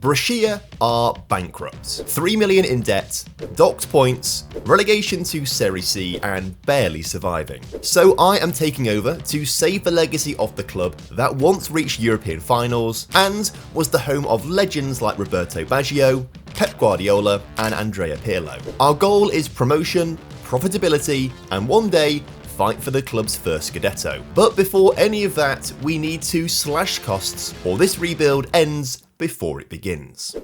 Brescia are bankrupt, 3 million in debt, docked points, relegation to Serie C and barely surviving. So I am taking over to save the legacy of the club that once reached European finals and was the home of legends like Roberto Baggio, Pep Guardiola and Andrea Pirlo. Our goal is promotion, profitability and one day fight for the club's first Scudetto. But before any of that, we need to slash costs or this rebuild ends before it begins.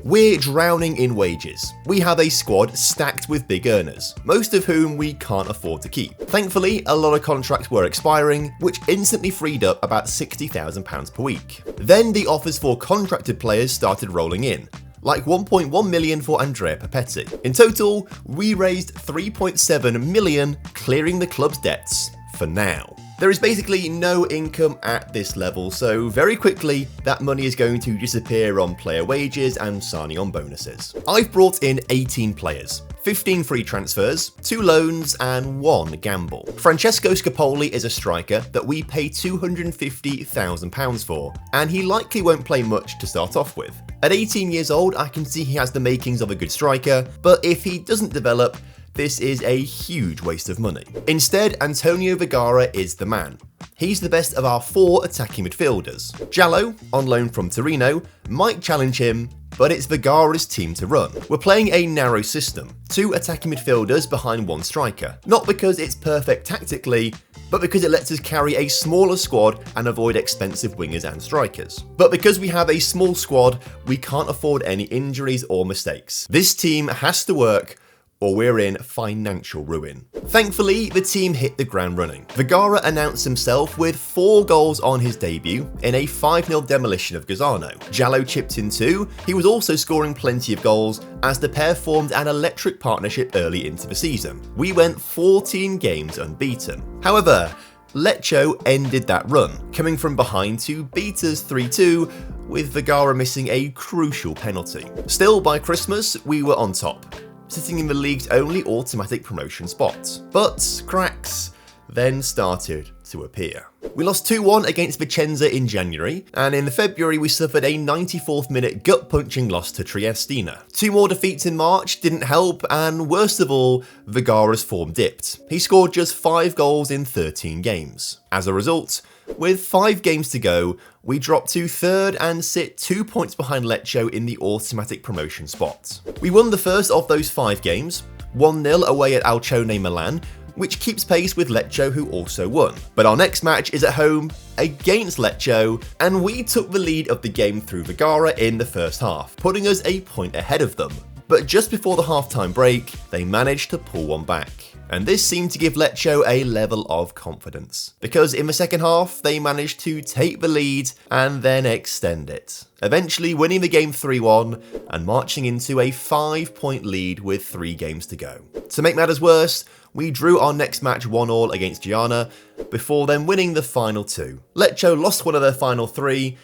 We're drowning in wages. We have a squad stacked with big earners, most of whom we can't afford to keep. Thankfully, a lot of contracts were expiring, which instantly freed up about £60,000 per week. Then the offers for contracted players started rolling in, like 1.1 million for Andrea Papetti. In total, we raised 3.7 million, clearing the club's debts for now. There is basically no income at this level, so very quickly that money is going to disappear on player wages and signing on bonuses. I've brought in 18 players, 15 free transfers, 2 loans and 1 gamble. Francesco Scapoli is a striker that we pay £250,000 for, and he likely won't play much to start off with. At 18 years old, I can see he has the makings of a good striker, but if he doesn't develop, this is a huge waste of money. Instead, Antonio Vergara is the man. He's the best of our 4 attacking midfielders. Jallo, on loan from Torino, might challenge him, but it's Vergara's team to run. We're playing a narrow system, 2 attacking midfielders behind 1 striker. Not because it's perfect tactically, but because it lets us carry a smaller squad and avoid expensive wingers and strikers. But because we have a small squad, we can't afford any injuries or mistakes. This team has to work, or we're in financial ruin. Thankfully, the team hit the ground running. Vergara announced himself with 4 goals on his debut in a 5-0 demolition of Gazzano. Jallo chipped in 2, he was also scoring plenty of goals as the pair formed an electric partnership early into the season. We went 14 games unbeaten. However, Lecce ended that run, coming from behind to beat us 3-2, with Vergara missing a crucial penalty. Still, by Christmas, we were on top, sitting in the league's only automatic promotion spot. But cracks then started to appear. We lost 2-1 against Vicenza in January, and in February we suffered a 94th minute gut-punching loss to Triestina. 2 more defeats in March didn't help, and worst of all, Vergara's form dipped. He scored just 5 goals in 13 games. As a result, with 5 games to go, we dropped to 3rd and sit 2 points behind Lecce in the automatic promotion spot. We won the first of those 5 games, 1-0 away at Alcione Milan, which keeps pace with Lecce, who also won. But our next match is at home against Lecce, and we took the lead of the game through Vergara in the first half, putting us a point ahead of them. But just before the half-time break, they managed to pull one back. And this seemed to give Lecce a level of confidence, because in the second half, they managed to take the lead and then extend it, eventually winning the game 3-1 and marching into a 5-point lead with 3 games to go. To make matters worse, we drew our next match 1-1 against Giana, before then winning the final 2. Lecce lost one of their final 3,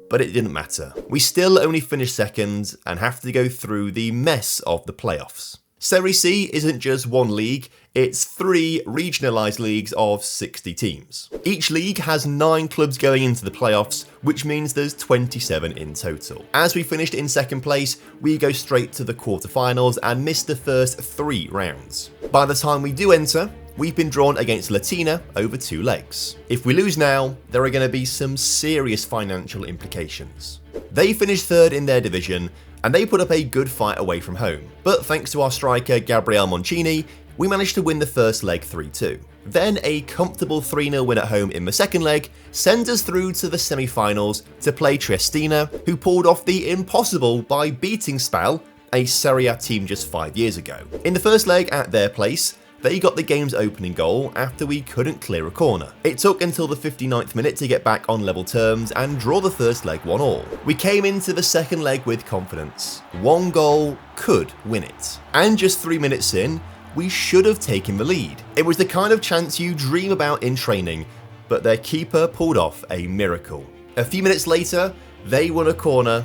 but it didn't matter. We still only finished second and have to go through the mess of the playoffs. Serie C isn't just one league, it's 3 regionalised leagues of 60 teams. Each league has 9 clubs going into the playoffs, which means there's 27 in total. As we finished in second place, we go straight to the quarterfinals and miss the first 3 rounds. By the time we do enter, we've been drawn against Latina over 2 legs. If we lose now, there are going to be some serious financial implications. They finished 3rd in their division, and they put up a good fight away from home. But thanks to our striker Gabriele Moncini, we managed to win the first leg 3-2. Then a comfortable 3-0 win at home in the second leg sends us through to the semi-finals to play Triestina, who pulled off the impossible by beating Spal, a Serie A team just 5 years ago. In the first leg at their place, they got the game's opening goal after we couldn't clear a corner. It took until the 59th minute to get back on level terms and draw the first leg 1-1. We came into the second leg with confidence. 1 goal could win it. And just 3 minutes in, we should have taken the lead. It was the kind of chance you dream about in training, but their keeper pulled off a miracle. A few minutes later, they won a corner,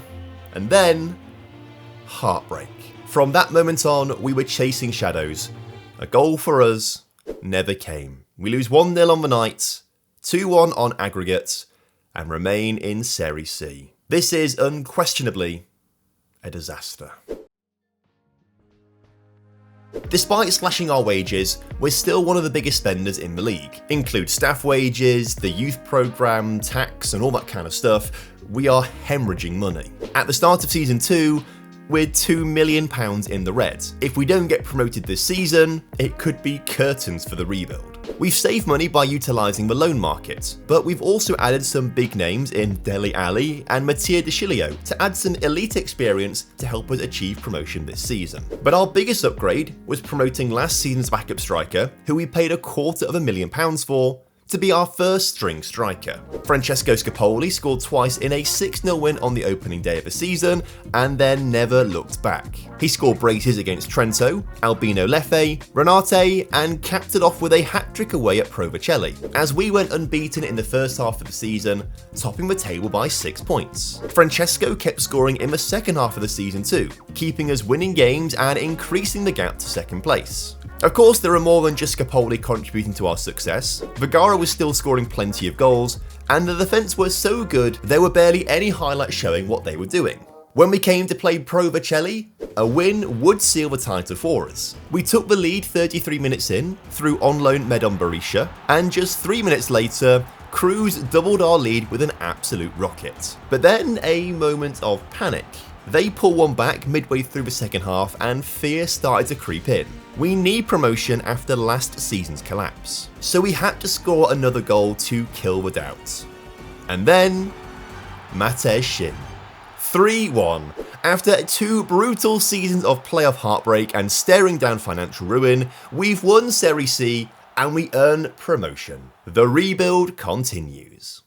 and then heartbreak. From that moment on, we were chasing shadows. A goal for us never came. We lose 1-0 on the night, 2-1 on aggregate, and remain in Serie C. This is unquestionably a disaster. Despite slashing our wages, we're still one of the biggest spenders in the league. Include staff wages, the youth programme, tax and all that kind of stuff. We are hemorrhaging money. At the start of season 2, we're £2 million in the red. If we don't get promoted this season, it could be curtains for the rebuild. We've saved money by utilising the loan market, but we've also added some big names in Dele Alli and Mattia De Sciglio to add some elite experience to help us achieve promotion this season. But our biggest upgrade was promoting last season's backup striker, who we paid £250,000 for, to be our first string striker. Francesco Scapoli scored twice in a 6-0 win on the opening day of the season and then never looked back. He scored braces against Trento, Albino Leffe, Renate and capped it off with a hat-trick away at Provercelli, as we went unbeaten in the first half of the season, topping the table by 6 points. Francesco kept scoring in the second half of the season too, keeping us winning games and increasing the gap to second place. Of course, there are more than just Scapoli contributing to our success. Vergara was still scoring plenty of goals, and the defence was so good there were barely any highlights showing what they were doing. When we came to play Provercelli, a win would seal the title for us. We took the lead 33 minutes in through on-loan Medon Berisha, and just 3 minutes later, Cruz doubled our lead with an absolute rocket. But then a moment of panic. They pull one back midway through the second half and fear started to creep in. We need promotion after last season's collapse, so we had to score another goal to kill the doubts. And then, Matej Shin. 3-1. After 2 brutal seasons of playoff heartbreak and staring down financial ruin, we've won Serie C and we earn promotion. The rebuild continues.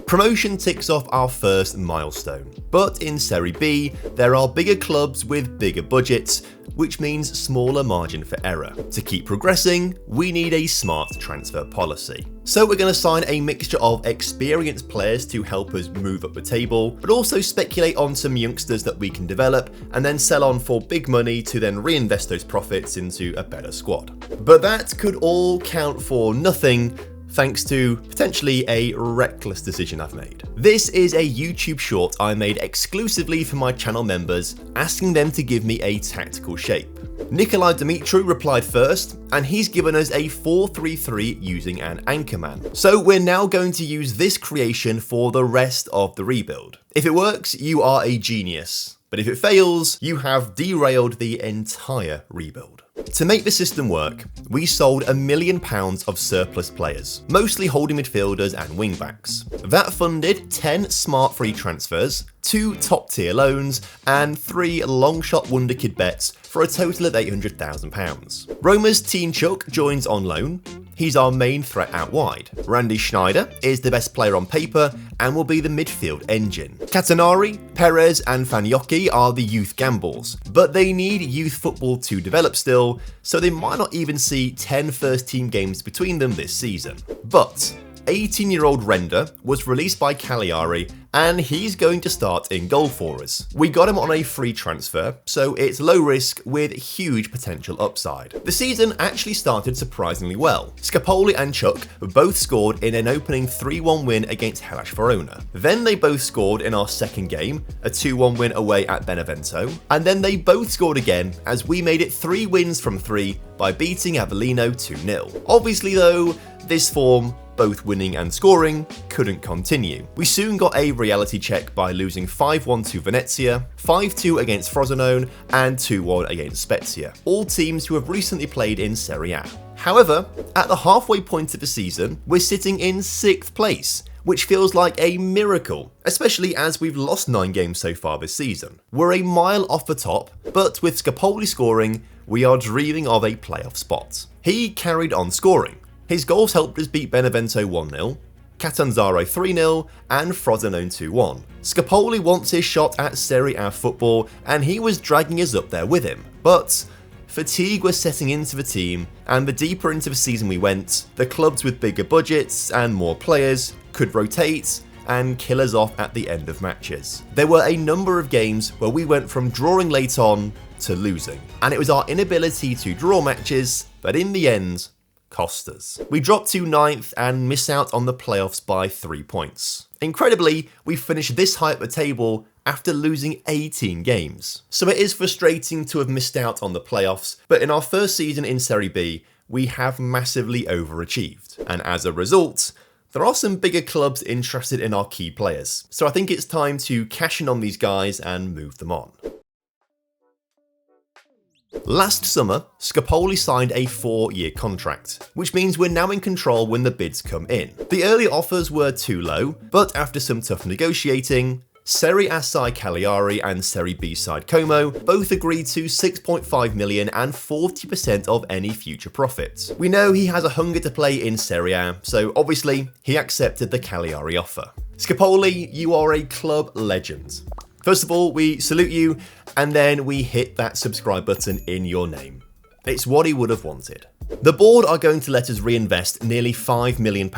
Promotion ticks off our first milestone, but in Serie B, there are bigger clubs with bigger budgets, which means smaller margin for error. To keep progressing, we need a smart transfer policy. So we're going to sign a mixture of experienced players to help us move up the table, but also speculate on some youngsters that we can develop and then sell on for big money to then reinvest those profits into a better squad. But that could all count for nothing, thanks to potentially a reckless decision I've made. This is a YouTube short I made exclusively for my channel members, asking them to give me a tactical shape. Nikolai Dumitru replied first, and he's given us a 4-3-3 using an anchorman. So we're now going to use this creation for the rest of the rebuild. If it works, you are a genius. But if it fails, you have derailed the entire rebuild. To make the system work, we sold £1 million of surplus players, mostly holding midfielders and wingbacks. That funded 10 smart free transfers, 2 top-tier loans, and 3 long-shot wonder kid bets for a total of £800,000. Roma's Teenchuk joins on loan. He's our main threat out wide. Randy Schneider is the best player on paper and will be the midfield engine. Catanari, Perez and Faniocchi are the youth gambles, but they need youth football to develop still, so they might not even see 10 first-team games between them this season. But 18-year-old Render was released by Cagliari and he's going to start in goal for us. We got him on a free transfer, so it's low risk with huge potential upside. The season actually started surprisingly well. Scapoli and Chuck both scored in an opening 3-1 win against Hellas Verona. Then they both scored in our second game, a 2-1 win away at Benevento, and then they both scored again as we made it 3 wins from 3 by beating Avellino 2-0. Obviously though, this form, both winning and scoring, couldn't continue. We soon got a reality check by losing 5-1 to Venezia, 5-2 against Frosinone, and 2-1 against Spezia, all teams who have recently played in Serie A. However, at the halfway point of the season, we're sitting in 6th place, which feels like a miracle, especially as we've lost 9 games so far this season. We're a mile off the top, but with Scapoli scoring, we are dreaming of a playoff spot. He carried on scoring. His goals helped us beat Benevento 1-0, Catanzaro 3-0, and Frosinone 2-1. Scapoli wants his shot at Serie A football, and he was dragging us up there with him. But fatigue was setting into the team, and the deeper into the season we went, the clubs with bigger budgets and more players could rotate and kill us off at the end of matches. There were a number of games where we went from drawing late on to losing, and it was our inability to draw matches that in the end cost us. We drop to 9th and miss out on the playoffs by 3 points. Incredibly, we finished this high up the table after losing 18 games. So it is frustrating to have missed out on the playoffs, but in our first season in Serie B, we have massively overachieved. And as a result, there are some bigger clubs interested in our key players. So I think it's time to cash in on these guys and move them on. Last summer, Scopoli signed a 4-year contract, which means we're now in control when the bids come in. The early offers were too low, but after some tough negotiating, Serie A side Cagliari and Serie B side Como both agreed to 6.5 million and 40% of any future profits. We know he has a hunger to play in Serie A, so obviously he accepted the Cagliari offer. Scopoli, you are a club legend. First of all, we salute you, and then we hit that subscribe button in your name. It's what he would have wanted. The board are going to let us reinvest nearly £5 million,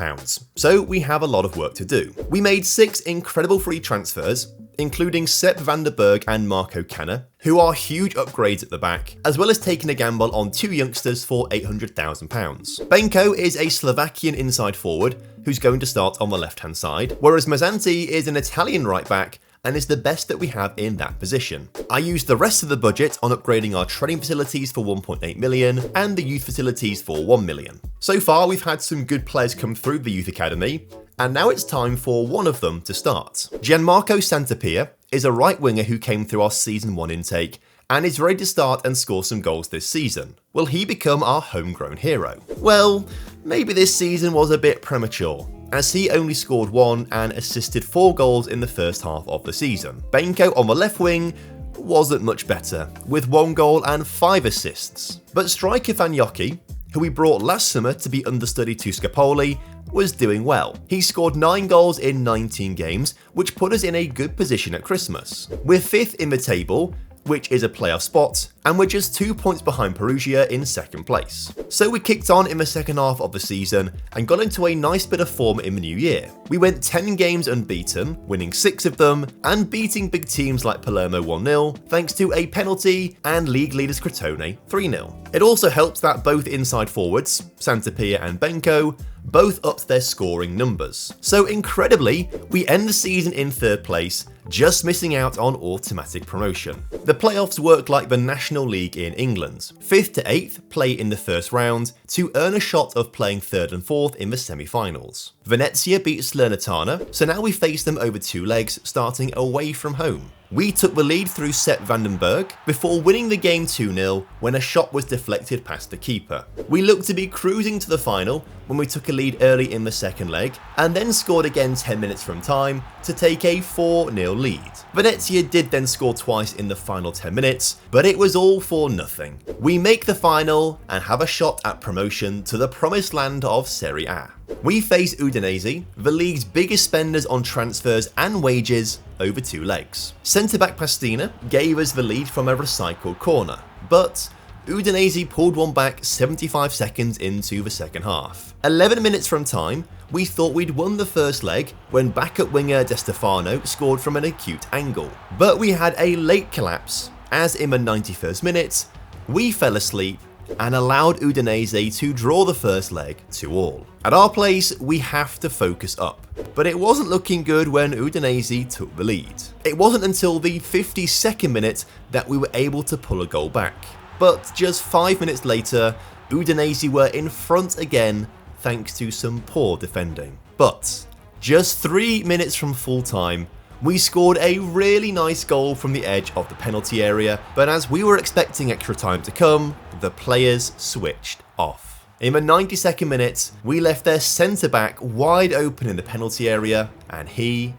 so we have a lot of work to do. We made 6 incredible free transfers, including Sepp van der Berg and Marco Canna, who are huge upgrades at the back, as well as taking a gamble on 2 youngsters for £800,000. Benko is a Slovakian inside forward who's going to start on the left-hand side, whereas Mazzanti is an Italian right-back and is the best that we have in that position. I used the rest of the budget on upgrading our training facilities for 1.8 million and the youth facilities for 1 million. So far, we've had some good players come through the youth academy, and now it's time for one of them to start. Gianmarco Santapia is a right winger who came through our season 1 intake and is ready to start and score some goals this season. Will he become our homegrown hero? Well, maybe this season was a bit premature, as he only scored 1 and assisted 4 goals in the first half of the season. Benko on the left wing wasn't much better, with 1 goal and 5 assists. But striker Fagnotti, who we brought last summer to be understudy to Scopoli, was doing well. He scored 9 goals in 19 games, which put us in a good position at Christmas. We're 5th in the table, which is a playoff spot, and we're just 2 points behind Perugia in 2nd place. So we kicked on in the second half of the season and got into a nice bit of form in the new year. We went 10 games unbeaten, winning 6 of them, and beating big teams like Palermo 1-0, thanks to a penalty and league leaders Crotone 3-0. It also helps that both inside forwards, Santapia and Benko, both upped their scoring numbers. So incredibly, we end the season in 3rd place, just missing out on automatic promotion. The playoffs work like the National League in England. 5th to 8th play in the first round to earn a shot of playing 3rd and 4th in the semi-finals. Venezia beat Salernitana, so now we face them over 2 legs, starting away from home. We took the lead through Sepp van den Berg before winning the game 2-0 when a shot was deflected past the keeper. We looked to be cruising to the final when we took a lead early in the second leg and then scored again 10 minutes from time to take a 4-0 lead. Venezia did then score twice in the final 10 minutes, but it was all for nothing. We make the final and have a shot at promotion to the promised land of Serie A. We face Udinese, the league's biggest spenders on transfers and wages, over 2 legs. Centre-back Pastina gave us the lead from a recycled corner, but Udinese pulled one back 75 seconds into the second half. 11 minutes from time, we thought we'd won the first leg when backup winger De Stefano scored from an acute angle. But we had a late collapse, as in the 91st minute, we fell asleep and allowed Udinese to draw the first leg 2-2. At our place, we have to focus up, but it wasn't looking good when Udinese took the lead. It wasn't until the 52nd minute that we were able to pull a goal back, but just 5 minutes later, Udinese were in front again thanks to some poor defending. But just 3 minutes from full time, we scored a really nice goal from the edge of the penalty area, but as we were expecting extra time to come, the players switched off. In the 92nd minute, we left their centre-back wide open in the penalty area, and he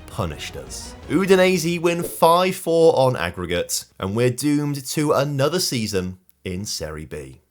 punished us. Udinese win 5-4 on aggregate, and we're doomed to another season in Serie B.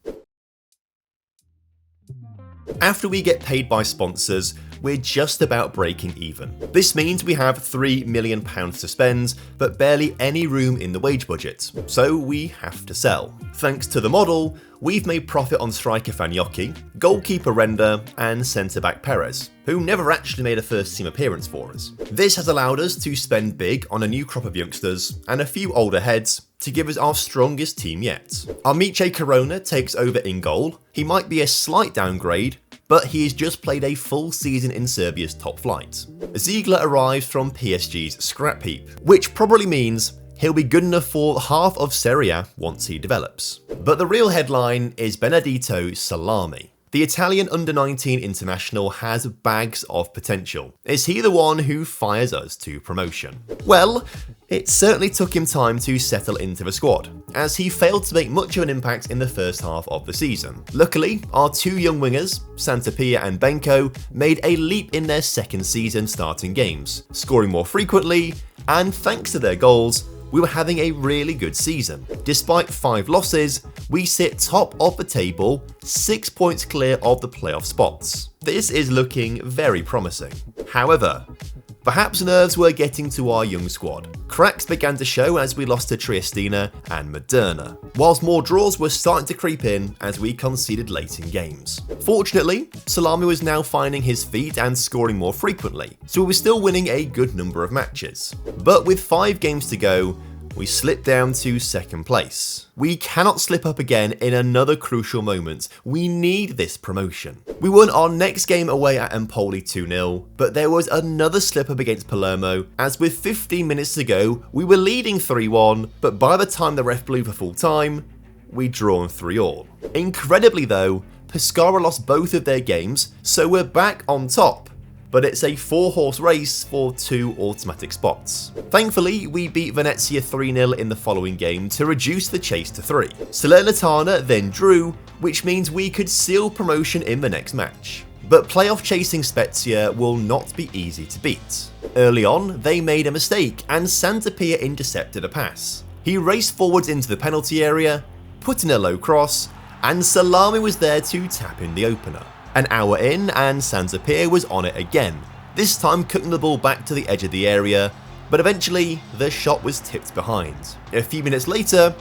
After we get paid by sponsors, we're just about breaking even. This means we have £3 million to spend, but barely any room in the wage budget, so we have to sell. Thanks to the model, we've made profit on striker Fagnotti, goalkeeper Renda, and centre-back Perez, who never actually made a first-team appearance for us. This has allowed us to spend big on a new crop of youngsters and a few older heads, to give us our strongest team yet. Amiche Corona takes over in goal. He might be a slight downgrade, but he has just played a full season in Serbia's top flight. Ziegler arrives from PSG's scrap heap, which probably means he'll be good enough for half of Serie A once he develops. But the real headline is Benedetto Salami. The Italian under-19 international has bags of potential. Is he the one who fires us to promotion? Well, it certainly took him time to settle into the squad, as he failed to make much of an impact in the first half of the season. Luckily, our two young wingers, Santapia and Benko, made a leap in their second season starting games, scoring more frequently, and thanks to their goals, we were having a really good season. Despite 5 losses, we sit top of the table, 6 points clear of the playoff spots. This is looking very promising. However, perhaps nerves were getting to our young squad. Cracks began to show as we lost to Triestina and Moderna, whilst more draws were starting to creep in as we conceded late in games. Fortunately, Salami was now finding his feet and scoring more frequently, so we were still winning a good number of matches. But with 5 games to go, we slipped down to second place. We cannot slip up again in another crucial moment. We need this promotion. We won our next game away at Empoli 2-0, but there was another slip up against Palermo, as with 15 minutes to go, we were leading 3-1, but by the time the ref blew for full time, we'd drawn 3-3. Incredibly though, Pescara lost both of their games, so we're back on top. But it's a 4-horse race for 2 automatic spots. Thankfully, we beat Venezia 3-0 in the following game to reduce the chase to 3. Salernitana then drew, which means we could seal promotion in the next match. But playoff chasing Spezia will not be easy to beat. Early on, they made a mistake and Santapia intercepted a pass. He raced forwards into the penalty area, put in a low cross, and Salami was there to tap in the opener. An hour in and Santapia was on it again, this time cooking the ball back to the edge of the area, but eventually the shot was tipped behind. A few minutes later,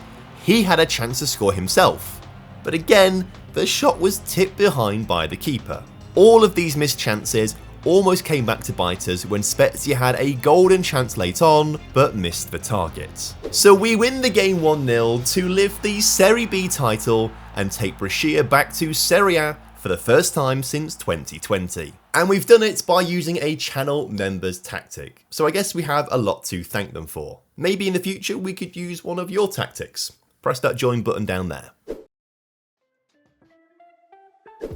he had a chance to score himself, but again, the shot was tipped behind by the keeper. All of these missed chances almost came back to bite us when Spezia had a golden chance late on, but missed the target. So we win the game 1-0 to lift the Serie B title and take Brescia back to Serie A for the first time since 2020. And we've done it by using a channel members tactic, so I guess we have a lot to thank them for. Maybe in the future we could use one of your tactics. Press that join button down there.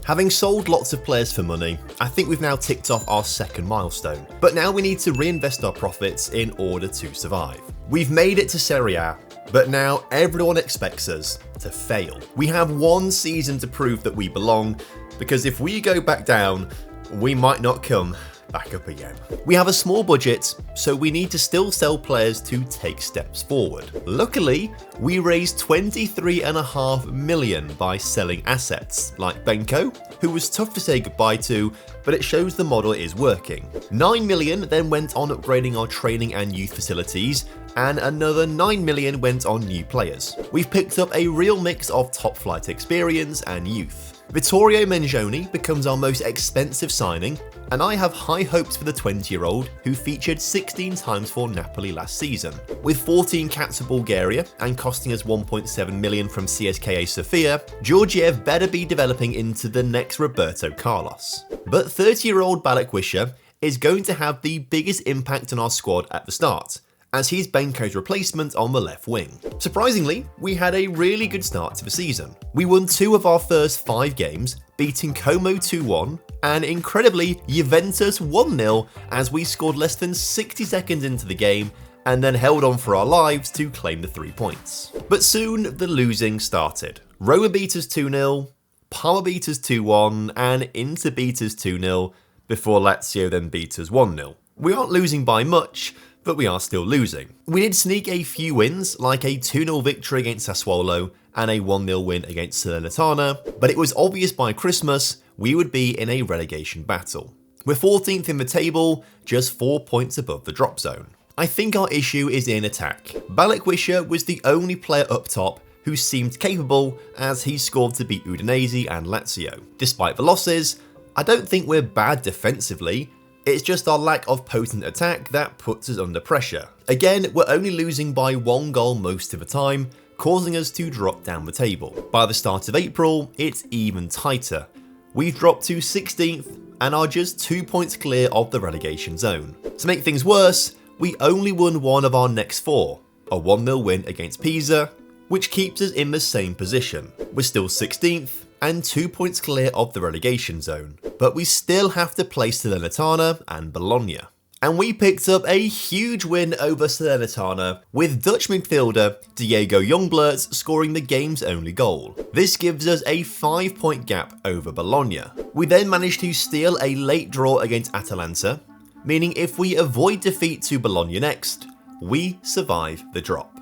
Having sold lots of players for money, I think we've now ticked off our second milestone, but now we need to reinvest our profits in order to survive. We've made it to Serie A, but now everyone expects us to fail. We have 1 season to prove that we belong, because if we go back down, we might not come back up again. We have a small budget, so we need to still sell players to take steps forward. Luckily, we raised 23.5 million by selling assets, like Benko, who was tough to say goodbye to, but it shows the model is working. 9 million then went on upgrading our training and youth facilities, and another 9 million went on new players. We've picked up a real mix of top flight experience and youth. Vittorio Mengioni becomes our most expensive signing, and I have high hopes for the 20-year-old who featured 16 times for Napoli last season. With 14 caps for Bulgaria and costing us 1.7 million from CSKA Sofia, Georgiev better be developing into the next Roberto Carlos. But 30-year-old Balikwisha is going to have the biggest impact on our squad at the start, as he's Benko's replacement on the left wing. Surprisingly, we had a really good start to the season. We won 2 of our first 5 games, beating Como 2-1, and incredibly, Juventus 1-0 as we scored less than 60 seconds into the game and then held on for our lives to claim the 3 points. But soon, the losing started. Roma beat us 2-0, Parma beat us 2-1, and Inter beat us 2-0, before Lazio then beat us 1-0. We aren't losing by much, but we are still losing. We did sneak a few wins, like a 2-0 victory against Sassuolo and a 1-0 win against Salernitana, but it was obvious by Christmas we would be in a relegation battle. We're 14th in the table, just 4 points above the drop zone. I think our issue is in attack. Balikwisha was the only player up top who seemed capable, as he scored to beat Udinese and Lazio. Despite the losses, I don't think we're bad defensively, It's just our lack of potent attack that puts us under pressure. Again, we're only losing by 1 goal most of the time, causing us to drop down the table. By the start of April, it's even tighter. We've dropped to 16th and are just 2 points clear of the relegation zone. To make things worse, we only won one of our next 4, a 1-0 win against Pisa, which keeps us in the same position. We're still 16th and 2 points clear of the relegation zone, but we still have to play Salernitana and Bologna. And we picked up a huge win over Salernitana, with Dutch midfielder Diego Youngblood scoring the game's only goal. This gives us a 5-point gap over Bologna. We then managed to steal a late draw against Atalanta, meaning if we avoid defeat to Bologna next, we survive the drop.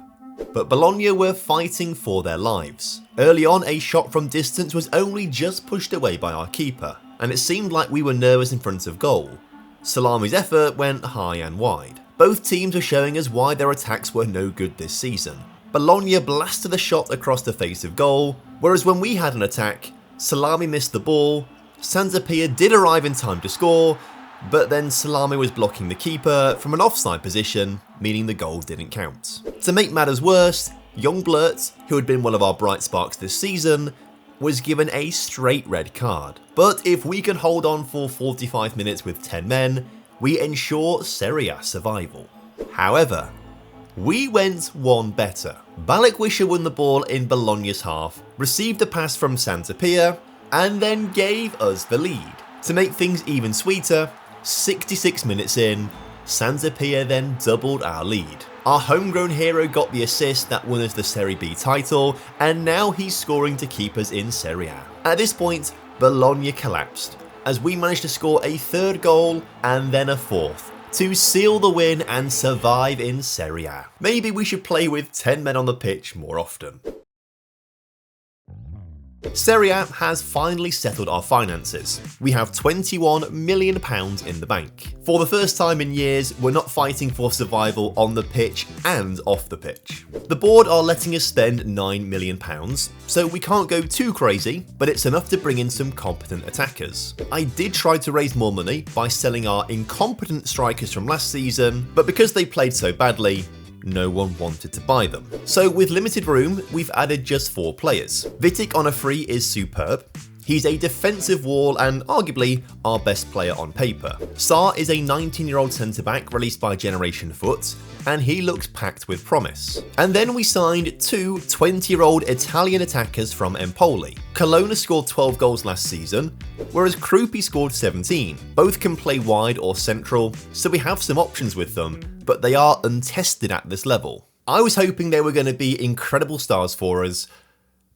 But Bologna were fighting for their lives. Early on, a shot from distance was only just pushed away by our keeper, and it seemed like we were nervous in front of goal. Salami's effort went high and wide. Both teams were showing us why their attacks were no good this season. Bologna blasted a shot across the face of goal, whereas when we had an attack, Salami missed the ball, Sanzapia did arrive in time to score, but then Salami was blocking the keeper from an offside position, meaning the goal didn't count. To make matters worse, Youngblood, who had been one of our bright sparks this season, was given a straight red card. But if we can hold on for 45 minutes with 10 men, we ensure Serie A survival. However, we went one better. Balikwisha won the ball in Bologna's half, received a pass from Sanzapia, and then gave us the lead. To make things even sweeter, 66 minutes in, Sanzapia then doubled our lead. Our homegrown hero got the assist that won us the Serie B title, and now he's scoring to keep us in Serie A. At this point, Bologna collapsed, as we managed to score a 3rd goal and then a 4th, to seal the win and survive in Serie A. Maybe we should play with 10 men on the pitch more often. Serie A has finally settled our finances. We have £21 million in the bank. For the first time in years, we're not fighting for survival on the pitch and off the pitch. The board are letting us spend £9 million, so we can't go too crazy, but it's enough to bring in some competent attackers. I did try to raise more money by selling our incompetent strikers from last season, but because they played so badly, no one wanted to buy them. So with limited room, we've added just 4 players. Vitic on a free is superb. He's a defensive wall and arguably our best player on paper. Sarr is a 19-year-old centre-back released by Generation Foot, and he looks packed with promise. And then we signed 2 20-year-old Italian attackers from Empoli. Colonna scored 12 goals last season, whereas Krupi scored 17. Both can play wide or central, so we have some options with them, but they are untested at this level. I was hoping they were going to be incredible stars for us,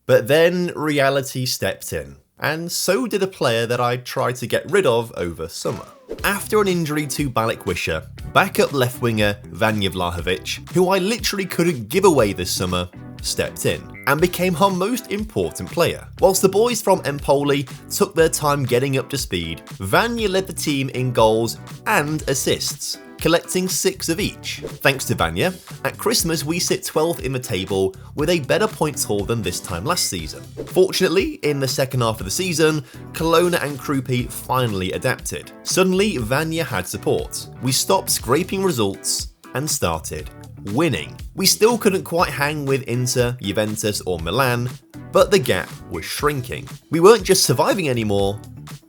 but then reality stepped in. And so did a player that I tried to get rid of over summer. After an injury to Balikwisha, backup left winger Vanja Vlahovic, who I literally couldn't give away this summer, stepped in and became our most important player. Whilst the boys from Empoli took their time getting up to speed, Vanja led the team in goals and assists, collecting 6 of each. Thanks to Vanja, at Christmas we sit 12th in the table with a better points haul than this time last season. Fortunately, in the second half of the season, Colonna and Krupi finally adapted. Suddenly, Vanja had support. We stopped scraping results and started winning. We still couldn't quite hang with Inter, Juventus or Milan, but the gap was shrinking. We weren't just surviving anymore,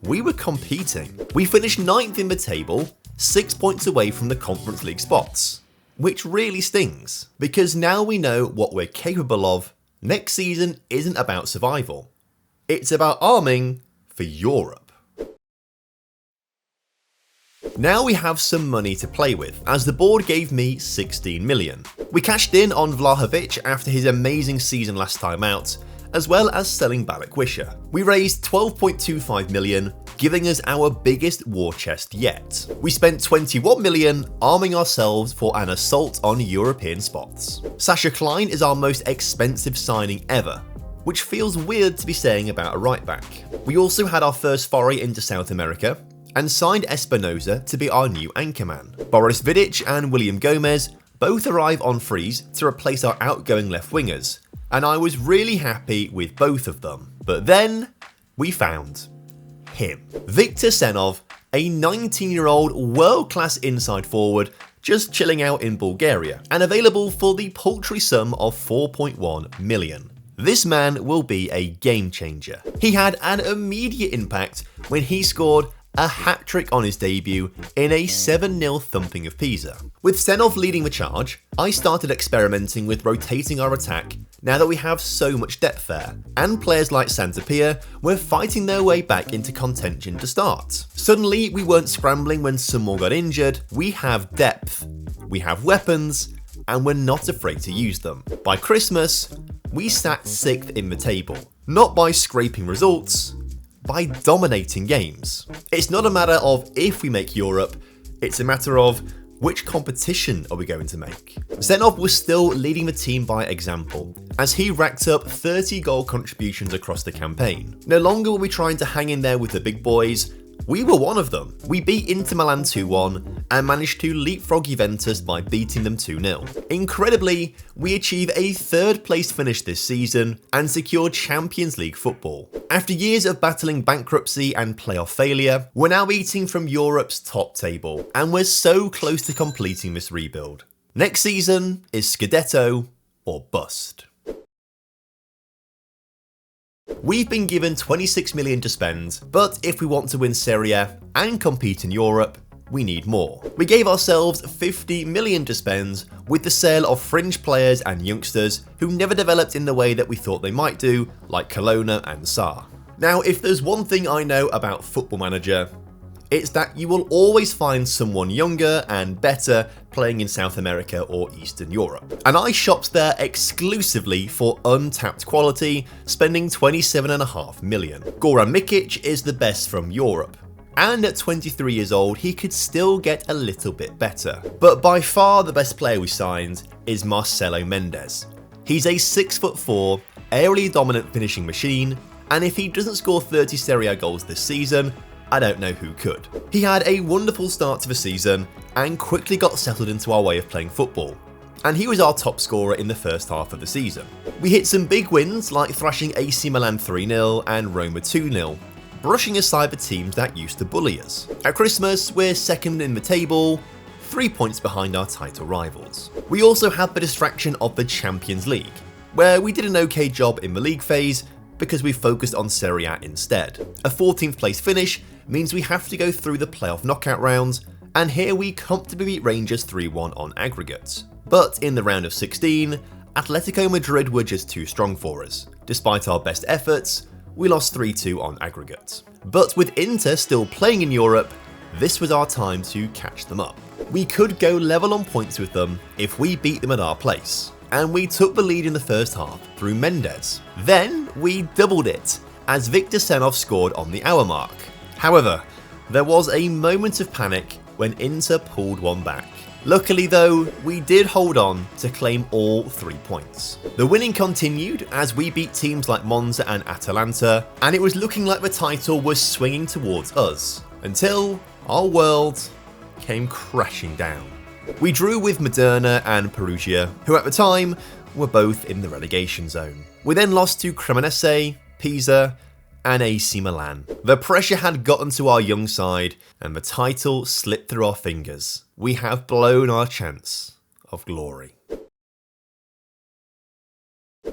we were competing. We finished 9th in the table, 6 points away from the Conference League spots, which really stings, because now we know what we're capable of. Next season isn't about survival, it's about arming for Europe. Now we have some money to play with, as the board gave me 16 million. We cashed in on Vlahovic after his amazing season last time out, as well as selling Balikwisha. We raised 12.25 million, giving us our biggest war chest yet. We spent 21 million arming ourselves for an assault on European spots. Sasha Klein is our most expensive signing ever, which feels weird to be saying about a right back. We also had our first foray into South America, and signed Espinoza to be our new anchorman. Boris Vidic and William Gomez both arrive on frees to replace our outgoing left wingers, and I was really happy with both of them. But then we found him. Viktor Senov, a 19-year-old world-class inside forward just chilling out in Bulgaria, and available for the paltry sum of 4.1 million. This man will be a game changer. He had an immediate impact when he scored a hat-trick on his debut in a 7-0 thumping of Pisa. With Senov leading the charge, I started experimenting with rotating our attack now that we have so much depth there, and players like Santapia were fighting their way back into contention to start. Suddenly, we weren't scrambling when someone got injured. We have depth, we have weapons, and we're not afraid to use them. By Christmas, we sat 6th in the table, not by scraping results, by dominating games. It's not a matter of if we make Europe, it's a matter of which competition are we going to make. Zenov was still leading the team by example, as he racked up 30 goal contributions across the campaign. No longer were we trying to hang in there with the big boys, we were one of them. We beat Inter Milan 2-1 and managed to leapfrog Juventus by beating them 2-0. Incredibly, we achieved a 3rd place finish this season and secured Champions League football. After years of battling bankruptcy and playoff failure, we're now eating from Europe's top table, and we're so close to completing this rebuild. Next season is Scudetto or bust. We've been given 26 million to spend, but if we want to win Serie A and compete in Europe, we need more. We gave ourselves 50 million to spend with the sale of fringe players and youngsters who never developed in the way that we thought they might do, like Colonna and Sarr. Now, if there's one thing I know about Football Manager, it's that you will always find someone younger and better playing in South America or Eastern Europe. And I shopped there exclusively for untapped quality, spending 27.5 million. Goran Mikic is the best from Europe, and at 23 years old he could still get a little bit better. But by far the best player we signed is Marcelo Mendes. He's a 6'4", aerially dominant finishing machine, and if he doesn't score 30 Serie A goals this season, I don't know who could. He had a wonderful start to the season and quickly got settled into our way of playing football, and he was our top scorer in the first half of the season. We hit some big wins like thrashing AC Milan 3-0 and Roma 2-0, brushing aside the teams that used to bully us. At Christmas, we're 2nd in the table, 3 points behind our title rivals. We also had the distraction of the Champions League, where we did an okay job in the league phase because we focused on Serie A instead. A 14th place finish means we have to go through the playoff knockout rounds, and here we comfortably beat Rangers 3-1 on aggregate. But in the round of 16, Atletico Madrid were just too strong for us. Despite our best efforts, we lost 3-2 on aggregate. But with Inter still playing in Europe, this was our time to catch them up. We could go level on points with them if we beat them at our place, and we took the lead in the first half through Mendes. Then we doubled it as Victor Senov scored on the hour mark. However, there was a moment of panic when Inter pulled one back. Luckily though, we did hold on to claim all 3 points. The winning continued as we beat teams like Monza and Atalanta, and it was looking like the title was swinging towards us, until our world came crashing down. We drew with Modena and Perugia, who at the time were both in the relegation zone. We then lost to Cremonese, Pisa, and AC Milan. The pressure had gotten to our young side, and the title slipped through our fingers. We have blown our chance of glory.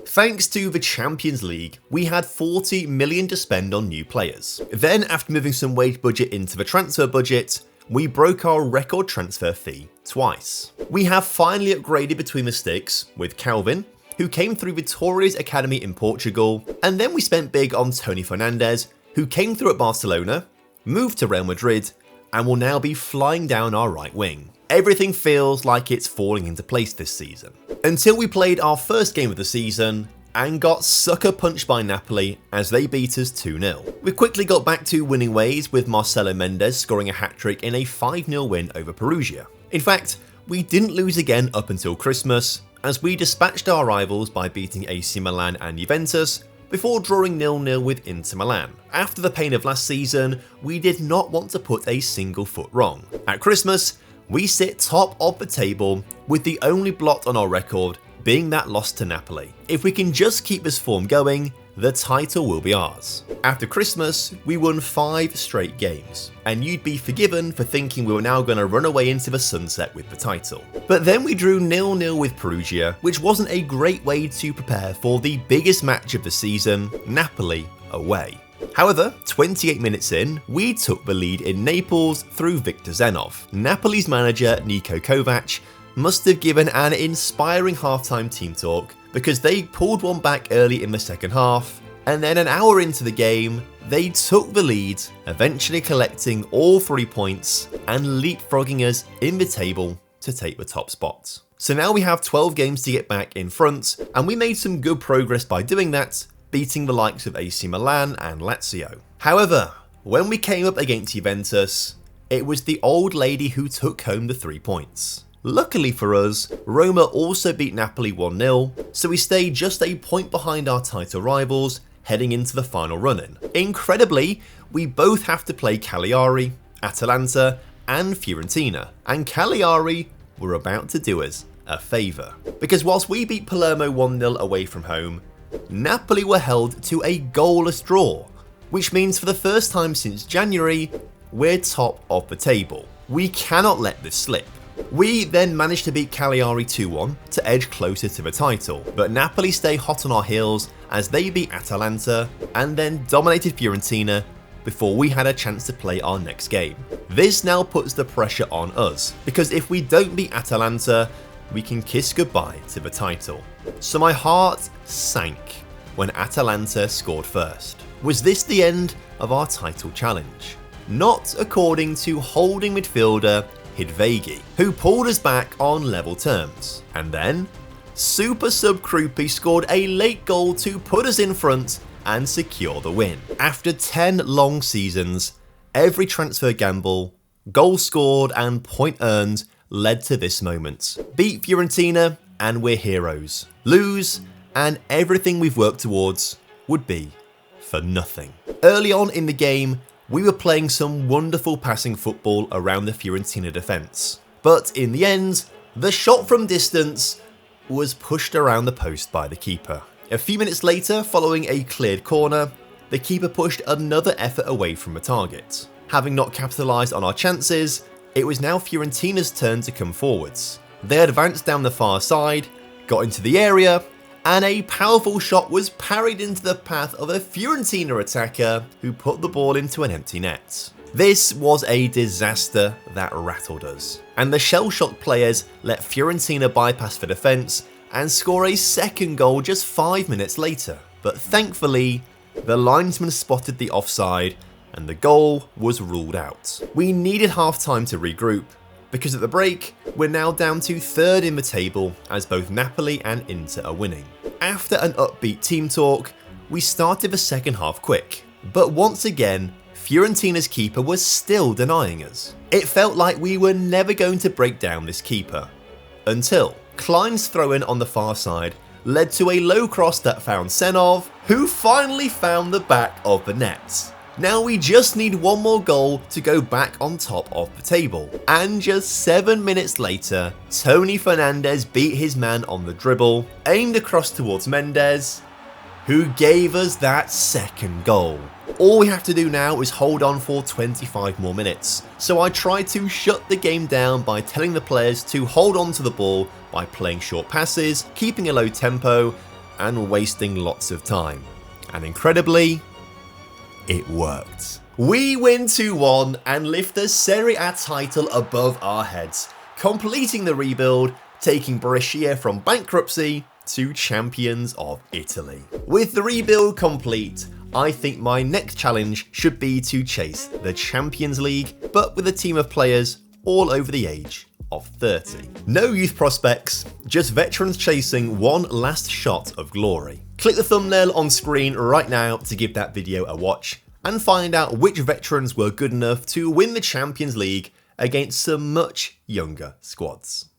Thanks to the Champions League, we had 40 million to spend on new players. Then, after moving some wage budget into the transfer budget, we broke our record transfer fee twice. We have finally upgraded between the sticks with Calvin, who came through Vitoria's academy in Portugal, and then we spent big on Tony Fernandes, who came through at Barcelona, moved to Real Madrid, and will now be flying down our right wing. Everything feels like it's falling into place this season. Until we played our first game of the season and got sucker punched by Napoli as they beat us 2-0. We quickly got back to winning ways with Marcelo Mendes scoring a hat-trick in a 5-0 win over Perugia. In fact, we didn't lose again up until Christmas, as we dispatched our rivals by beating AC Milan and Juventus before drawing 0-0 with Inter Milan. After the pain of last season, we did not want to put a single foot wrong. At Christmas, we sit top of the table with the only blot on our record being that loss to Napoli. If we can just keep this form going, the title will be ours. After Christmas, we won 5 straight games, and you'd be forgiven for thinking we were now going to run away into the sunset with the title. But then we drew 0-0 with Perugia, which wasn't a great way to prepare for the biggest match of the season, Napoli away. However, 28 minutes in, we took the lead in Naples through Victor Zenov. Napoli's manager, Niko Kovac, must have given an inspiring halftime team talk because they pulled one back early in the second half, and then an hour into the game, they took the lead, eventually collecting all 3 points and leapfrogging us in the table to take the top spot. So now we have 12 games to get back in front, and we made some good progress by doing that, beating the likes of AC Milan and Lazio. However, when we came up against Juventus, it was the old lady who took home the 3 points. Luckily for us, Roma also beat Napoli 1-0, so we stayed just a point behind our title rivals heading into the final run-in. Incredibly, we both have to play Cagliari, Atalanta and Fiorentina, and Cagliari were about to do us a favour. Because whilst we beat Palermo 1-0 away from home, Napoli were held to a goalless draw, which means for the first time since January, we're top of the table. We cannot let this slip. We then managed to beat Cagliari 2-1 to edge closer to the title, but Napoli stay hot on our heels as they beat Atalanta and then dominated Fiorentina before we had a chance to play our next game. This now puts the pressure on us, because if we don't beat Atalanta, we can kiss goodbye to the title. So my heart sank when Atalanta scored first. Was this the end of our title challenge? Not according to holding midfielder Hidvegi, who pulled us back on level terms. And then, Super Sub Krupi scored a late goal to put us in front and secure the win. After 10 long seasons, every transfer gamble, goal scored and point earned led to this moment. Beat Fiorentina and we're heroes. Lose and everything we've worked towards would be for nothing. Early on in the game, we were playing some wonderful passing football around the Fiorentina defence. But in the end, the shot from distance was pushed around the post by the keeper. A few minutes later, following a cleared corner, the keeper pushed another effort away from the target. Having not capitalised on our chances, it was now Fiorentina's turn to come forwards. They advanced down the far side, got into the area, and a powerful shot was parried into the path of a Fiorentina attacker who put the ball into an empty net. This was a disaster that rattled us, and the shell-shocked players let Fiorentina bypass the defence and score a second goal just 5 minutes later. But thankfully, the linesman spotted the offside and the goal was ruled out. We needed half-time to regroup, because at the break, we're now down to 3rd in the table as both Napoli and Inter are winning. After an upbeat team talk, we started the second half quick, but once again, Fiorentina's keeper was still denying us. It felt like we were never going to break down this keeper, until Klein's throw-in on the far side led to a low cross that found Senov, who finally found the back of the net. Now we just need one more goal to go back on top of the table. And just 7 minutes later, Tony Fernandez beat his man on the dribble, aimed across towards Mendes, who gave us that second goal. All we have to do now is hold on for 25 more minutes. So I tried to shut the game down by telling the players to hold on to the ball by playing short passes, keeping a low tempo, and wasting lots of time. And incredibly, it worked. We win 2-1 and lift the Serie A title above our heads, completing the rebuild, taking Brescia from bankruptcy to champions of Italy. With the rebuild complete, I think my next challenge should be to chase the Champions League, but with a team of players all over the age of 30. No youth prospects, just veterans chasing one last shot of glory. Click the thumbnail on screen right now to give that video a watch and find out which veterans were good enough to win the Champions League against some much younger squads.